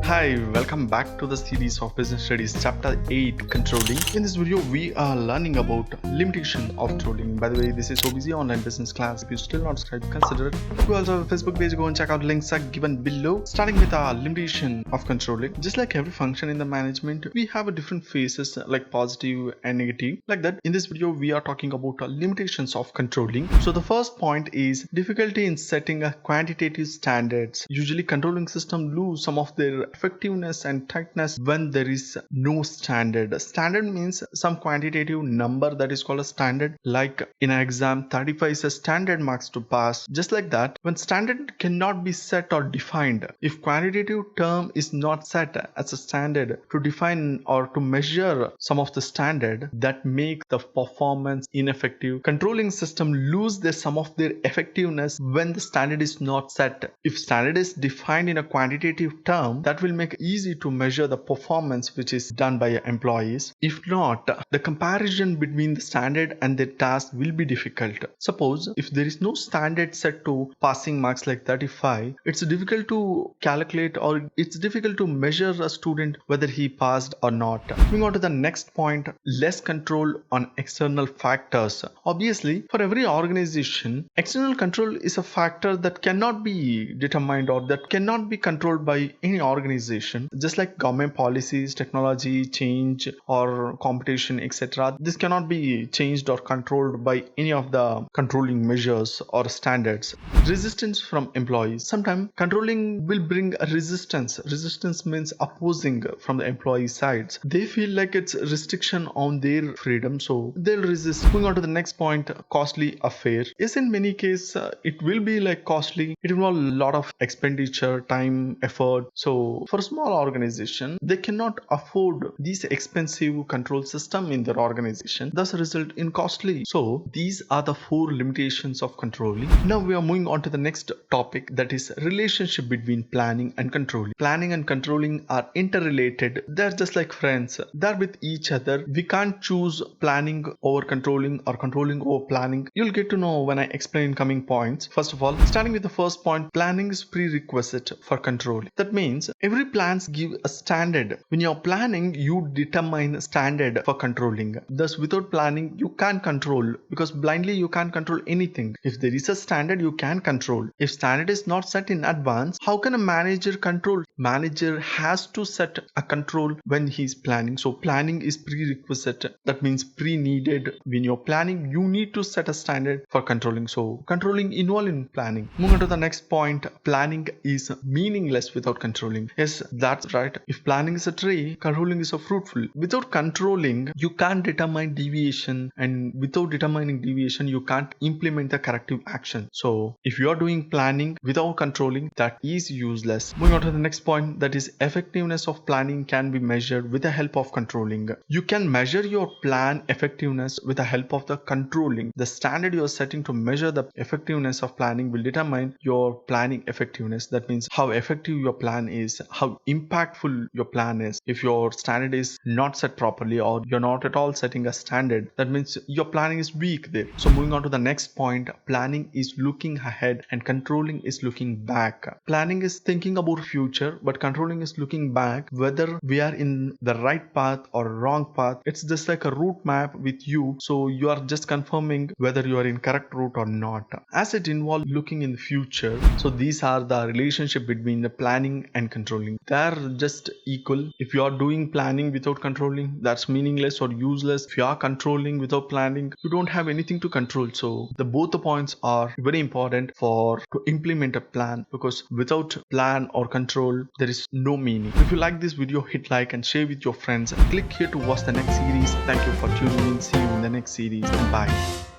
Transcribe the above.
Hi, welcome back to the series of Business Studies Chapter 8 Controlling. In this video, we are learning about limitation of controlling. By the way, this is OBC-online business class. If you still not subscribed, consider it. We also have a Facebook page. Go and check out, links are given below. Starting with our limitation of controlling. Just like every function in the management, we have a different phases like positive and negative. Like that, in this video, we are talking about limitations of controlling. So the first point is difficulty in setting a quantitative standards. Usually, controlling system lose some of their effectiveness and tightness when there is no standard. Standard means some quantitative number that is called a standard. Like in an exam, 35 is a standard marks to pass. Just like that, when standard cannot be set or defined, if quantitative term is not set as a standard to define or to measure some of the standard, that make the performance ineffective. Controlling system lose some of their effectiveness when the standard is not set. If standard is defined in a quantitative term, that will make it easy to measure the performance which is done by employees. If not, the comparison between the standard and the task will be difficult. Suppose if there is no standard set to passing marks like 35, it's difficult to calculate or it's difficult to measure a student whether he passed or not. Moving on to the next point, less control on external factors. Obviously, for every organization, external control is a factor that cannot be determined or that cannot be controlled by any organization. Just like government policies, technology change or competition, etc. This cannot be changed or controlled by any of the controlling measures or standards. Resistance from employees. Sometimes controlling will bring a resistance. Resistance means opposing from the employee sides. They feel like it's a restriction on their freedom, so they'll resist. Moving on to the next point, costly affair. Yes, in many cases, it will be like costly. It involves a lot of expenditure, time, effort. So for a small organization, they cannot afford these expensive control system in their organization, thus result in costly. So these are the 4 limitations of controlling. Now we are moving on to the next topic, that is relationship between planning and controlling. Planning and controlling are interrelated. They're just like friends. They're with each other. We can't choose planning over controlling or controlling over planning. You'll get to know when I explain coming points. First of all, starting with the first point, planning is prerequisite for control. That means every plans give a standard. When you're planning, you determine standard for controlling. Thus, without planning, you can't control, because blindly you can't control anything. If there is a standard, you can control. If standard is not set in advance, how can a manager control? Manager has to set a control when he's planning. So planning is prerequisite. That means pre-needed. When you're planning, you need to set a standard for controlling. So controlling involved in planning. Moving on to the next point, planning is meaningless without controlling. Yes, that's right. If planning is a tree, controlling is a fruitful. Without controlling, you can't determine deviation, and without determining deviation, you can't implement the corrective action. So if you are doing planning without controlling, that is useless. Moving on to the next point, that is effectiveness of planning can be measured with the help of controlling. You can measure your plan effectiveness with the help of the controlling. The standard you are setting to measure the effectiveness of planning will determine your planning effectiveness. That means how effective your plan is, how impactful your plan is. If your standard is not set properly or you're not at all setting a standard, that means your planning is weak there. So moving on to the next point, planning is looking ahead and controlling is looking back. Planning is thinking about future, but controlling is looking back, whether we are in the right path or wrong path. It's just like a route map with you, so you are just confirming whether you are in correct route or not, as it involves looking in the future. So these are the relationship between the planning and controlling. They're just equal. If you are doing planning without controlling, that's meaningless or useless. If you are controlling without planning, you don't have anything to control. So both the points are very important to implement a plan, because without plan or control, there is no meaning. If you like this video, hit like and share with your friends. Click here to watch the next series. Thank you for tuning in. See you in the next series, and bye.